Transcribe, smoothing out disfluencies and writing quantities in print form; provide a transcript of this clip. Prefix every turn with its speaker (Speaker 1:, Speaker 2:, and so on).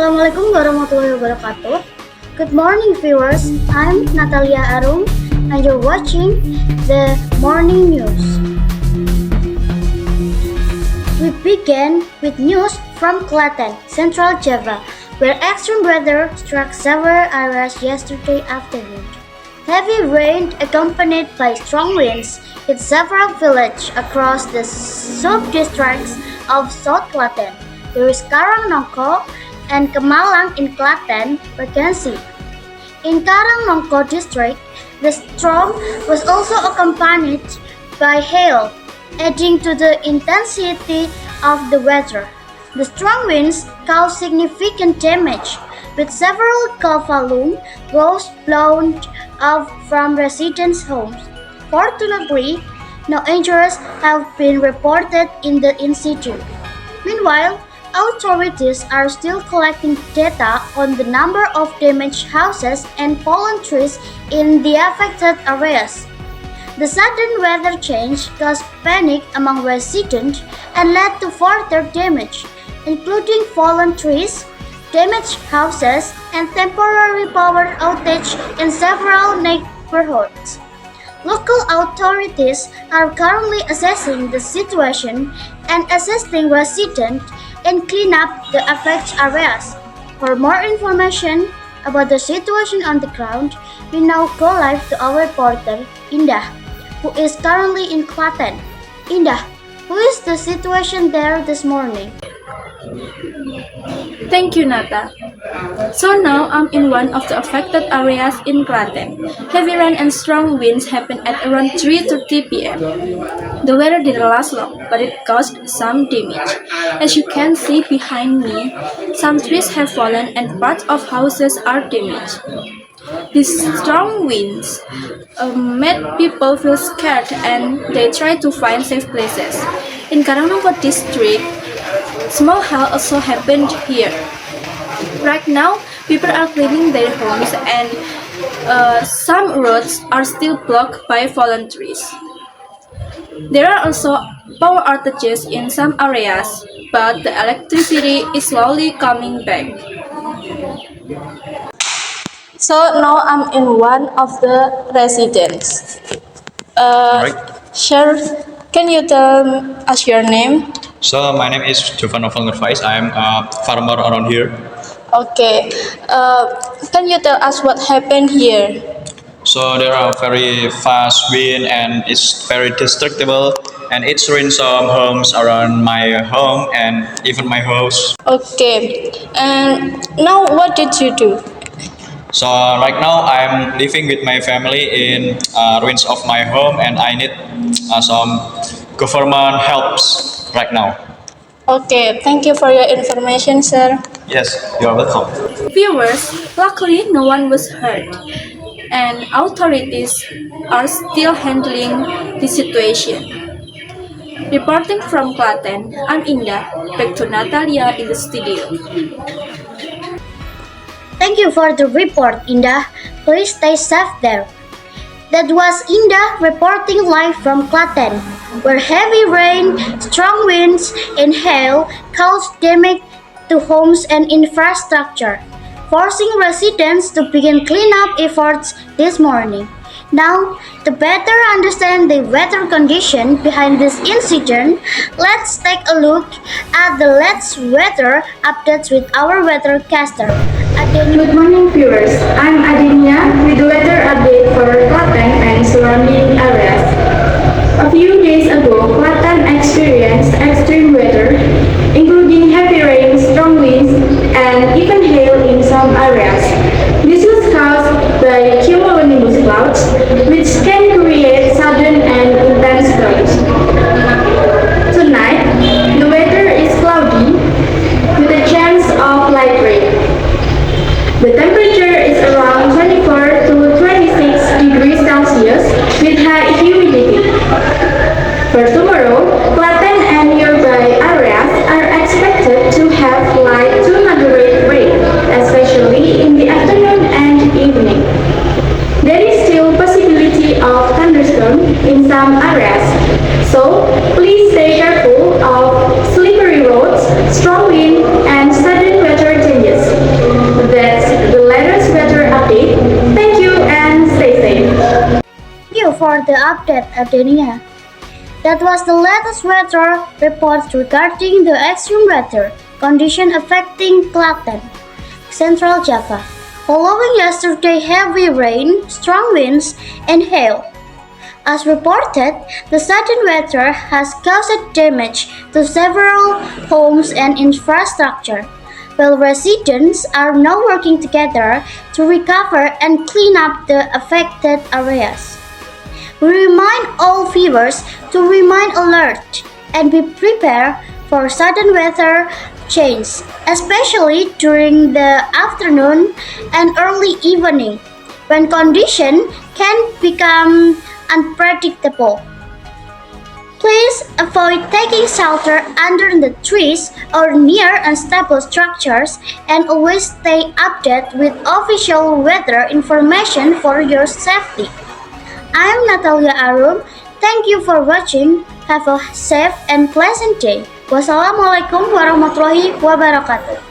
Speaker 1: Assalamualaikum warahmatullahi wabarakatuh. Good morning, viewers. I'm Natalia Arum, and you're watching the morning news. We begin with news from Klaten, Central Java, where extreme weather struck several areas yesterday afternoon. Heavy rain accompanied by strong winds hit several villages across the sub-districts of South Klaten. There is Karangnongko and Kemalang in Klaten Regency. In Karangnongko district, the storm was also accompanied by hail, adding to the intensity of the weather. The strong winds caused significant damage, with several kavalu was blown off from residents' homes. Fortunately, no injuries have been reported in the incident. Meanwhile, authorities are still collecting data on the number of damaged houses and fallen trees in the affected areas. The sudden weather change caused panic among residents and led to further damage, including fallen trees, damaged houses, and temporary power outage in several neighborhoods. Local authorities are currently assessing the situation and assisting residents and clean up the affected areas. For more information about the situation on the ground, we now go live to our reporter, Indah, who is currently in Klaten. Indah, who is the situation there this morning?
Speaker 2: Thank you, Nata. So now I'm in one of the affected areas in Klaten. Heavy rain and strong winds happened at around 3:30 p.m. The weather didn't last long, but it caused some damage. As you can see behind me, some trees have fallen and parts of houses are damaged. These strong winds made people feel scared and they try to find safe places. In Karangnongko district, small hail also happened here. Right now, people are cleaning their homes and some roads are still blocked by fallen trees. There are also power outages in some areas, but the electricity is slowly coming back. So now I'm in one of the residents.
Speaker 3: Right.
Speaker 2: Sure, can you tell us your name?
Speaker 3: So my name is Jovan Novel Nurfaiz. I am a farmer around here.
Speaker 2: Okay. Can you tell us what happened here?
Speaker 3: So there are very fast wind and it's very destructible and it's ruined some homes around my home and even my house.
Speaker 2: Okay. And now what did you do?
Speaker 3: So right now I'm living with my family in ruins of my home and I need some government helps right now.
Speaker 2: Okay, thank you for your information, sir.
Speaker 3: Yes, you are welcome.
Speaker 2: Viewers, luckily no one was hurt, and authorities are still handling the situation. Reporting from Klaten, I'm Indah. Back to Natalia in the studio.
Speaker 1: Thank you for the report, Indah. Please stay safe there. That was Indah reporting live from Klaten, where heavy rain, strong winds, and hail caused damage to homes and infrastructure, forcing residents to begin cleanup efforts this morning. Now, to better understand the weather condition behind this incident, let's take a look at the latest weather updates with our Weathercaster, Adenia.
Speaker 4: Good morning, viewers. I'm Adenia with the weather update for Klaten and surrounding areas. A few days ago, Klaten experienced extreme weather, including heavy rain, strong winds, and even hail in some areas. This was caused by cumulonimbus clouds, which can create sudden and intense storms. Tonight, the weather is cloudy with a chance of light rain. The temperature is around 24 to 26 degrees Celsius with high humidity. For tomorrow, Klaten and nearby areas are expected to have light to moderate rain, especially in the afternoon and evening. There is still possibility of thunderstorm in some areas, so please stay careful of slippery roads, strong wind, and sudden weather changes.
Speaker 1: for the update, Adenia. That was the latest weather report regarding the extreme weather condition affecting Klaten, Central Java, following yesterday heavy rain, strong winds, and hail. As reported, the sudden weather has caused damage to several homes and infrastructure, while residents are now working together to recover and clean up the affected areas. We remind all viewers to remain alert and be prepared for sudden weather change, especially during the afternoon and early evening, when conditions can become unpredictable. Please avoid taking shelter under the trees or near unstable structures and always stay updated with official weather information for your safety. I am Natalia Arum. Thank you for watching. Have a safe and pleasant day. Wassalamualaikum warahmatullahi wabarakatuh.